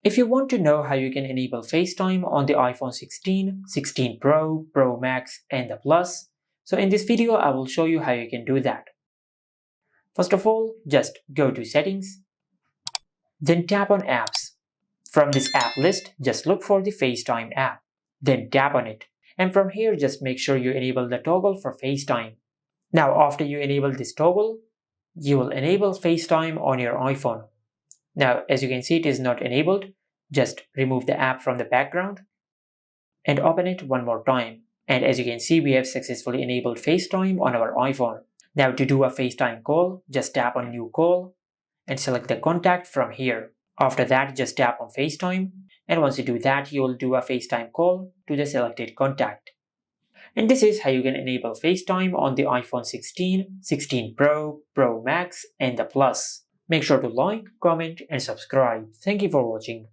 If you want to know how you can enable FaceTime on the iPhone 16, 16 Pro, Pro Max, and the Plus, so in this video I will show you how you can do that. First of all, just go to Settings, then tap on Apps. From this app list, just look for the FaceTime app, then tap on it. And from here, just make sure you enable the toggle for FaceTime. Now, after you enable this toggle, you will enable FaceTime on your iPhone. Now, as you can see, it is not enabled. Just remove the app from the background and open it one more time. And as you can see, we have successfully enabled FaceTime on our iPhone. Now, to do a FaceTime call, just tap on New Call and select the contact from here. After that, just tap on FaceTime, and once you do that, you will do a FaceTime call to the selected contact. And this is how you can enable FaceTime on the iPhone 16, 16 Pro, Pro Max, and the Plus. Make sure to like, comment, and subscribe. Thank you for watching.